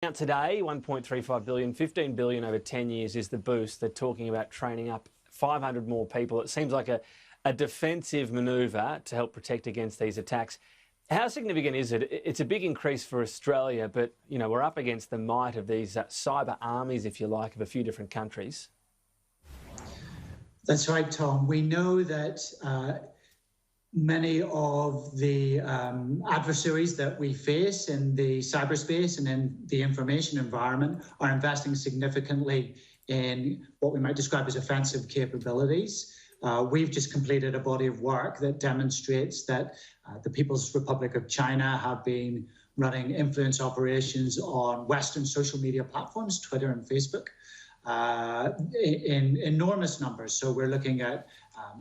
Now today, 1.35 billion, 15 billion over 10 years is the boost. They're talking about training up 500 more people. It seems like a defensive manoeuvre to help protect against these attacks. How significant is it? It's a big increase for Australia, but, you know, we're up against the might of these cyber armies, if you like, of a few different countries. That's right, Tom. We know that many of the adversaries that we face in the cyberspace and in the information environment are investing significantly in what we might describe as offensive capabilities. We've just completed a body of work that demonstrates that the People's Republic of China have been running influence operations on Western social media platforms, Twitter and Facebook, in enormous numbers. So we're looking at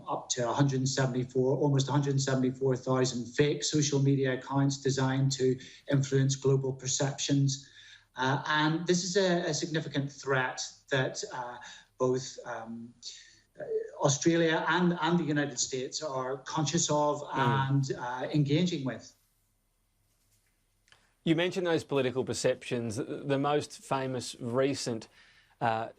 up to almost 174,000 fake social media accounts designed to influence global perceptions. And this is a significant threat that both Australia and the United States are conscious of and engaging with. You mentioned those political perceptions. The most famous recent,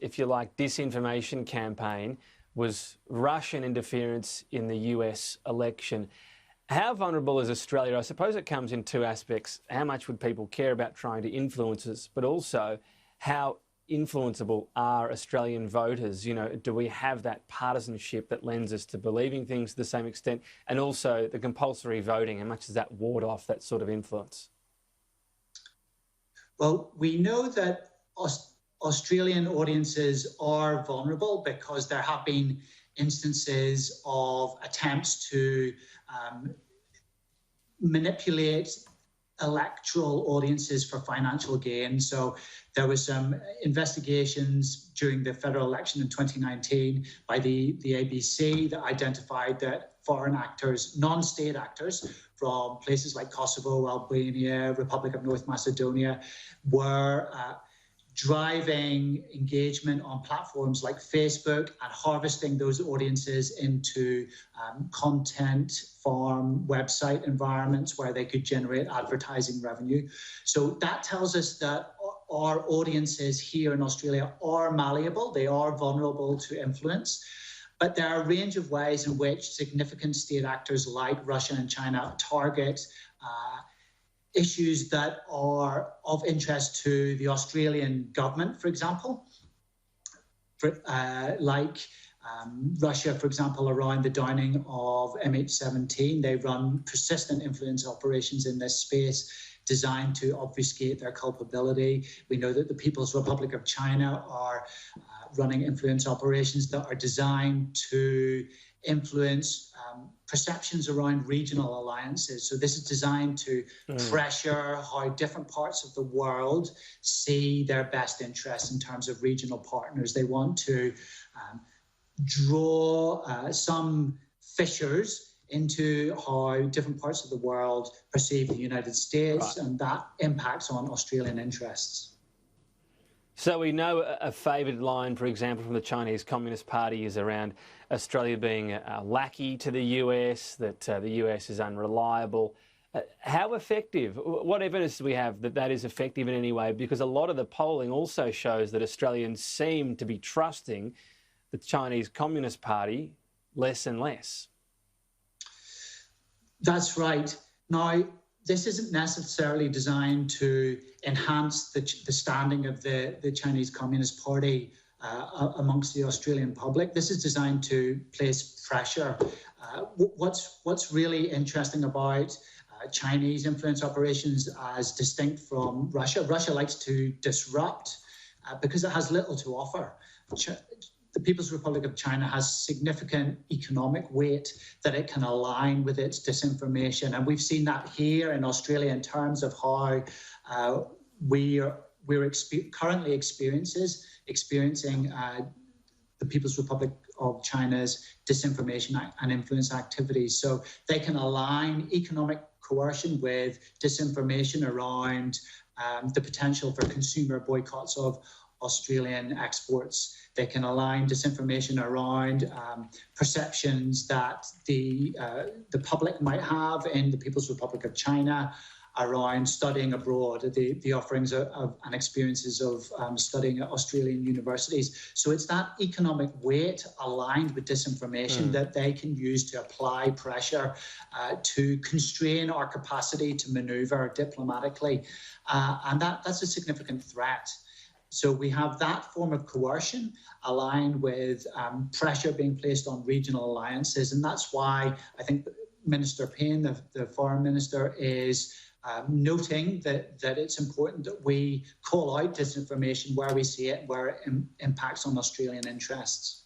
if you like, disinformation campaign was Russian interference in the US election. How vulnerable is Australia? I suppose it comes in two aspects. How much would people care about trying to influence us, but also how influenceable are Australian voters? You know, do we have that partisanship that lends us to believing things to the same extent? And also the compulsory voting, how much does that ward off that sort of influence? Well, we know that Australian audiences are vulnerable because there have been instances of attempts to manipulate electoral audiences for financial gain. So there was some investigations during the federal election in 2019 by the ABC that identified that foreign actors, non-state actors from places like Kosovo, Albania, Republic of North Macedonia, were driving engagement on platforms like Facebook and harvesting those audiences into content farm website environments where they could generate advertising revenue. So that tells us that our audiences here in Australia are malleable, they are vulnerable to influence. But there are a range of ways in which significant state actors like Russia and China target issues that are of interest to the Australian government, for example, Russia, for example, around the downing of MH17. They run persistent influence operations in this space designed to obfuscate their culpability. We know that the People's Republic of China are running influence operations that are designed to influence perceptions around regional alliances. So this is designed to pressure how different parts of the world see their best interests in terms of regional partners. They want to draw some fissures into how different parts of the world perceive the United States, and that impacts on Australian interests. So we know a favoured line, for example, from the Chinese Communist Party is around Australia being a lackey to the US, that the US is unreliable. How effective? What evidence do we have that that is effective in any way? Because a lot of the polling also shows that Australians seem to be trusting the Chinese Communist Party less and less. That's right. Now, this isn't necessarily designed to enhance the standing of the Chinese Communist Party amongst the Australian public. This is designed to place pressure. What's really interesting about Chinese influence operations as distinct from Russia, Russia likes to disrupt because it has little to offer. The People's Republic of China has significant economic weight that it can align with its disinformation. And we've seen that here in Australia in terms of how we're currently experiencing the People's Republic of China's disinformation and influence activities. So they can align economic coercion with disinformation around the potential for consumer boycotts of Australian exports. They can align disinformation around perceptions that the public might have in the People's Republic of China around studying abroad, the offerings of and experiences of studying at Australian universities. So it's that economic weight aligned with disinformation that they can use to apply pressure to constrain our capacity to manoeuvre diplomatically. And that's a significant threat. So we have that form of coercion aligned with pressure being placed on regional alliances. And that's why I think Minister Payne, the Foreign Minister, is noting that it's important that we call out disinformation where we see it, where it impacts on Australian interests.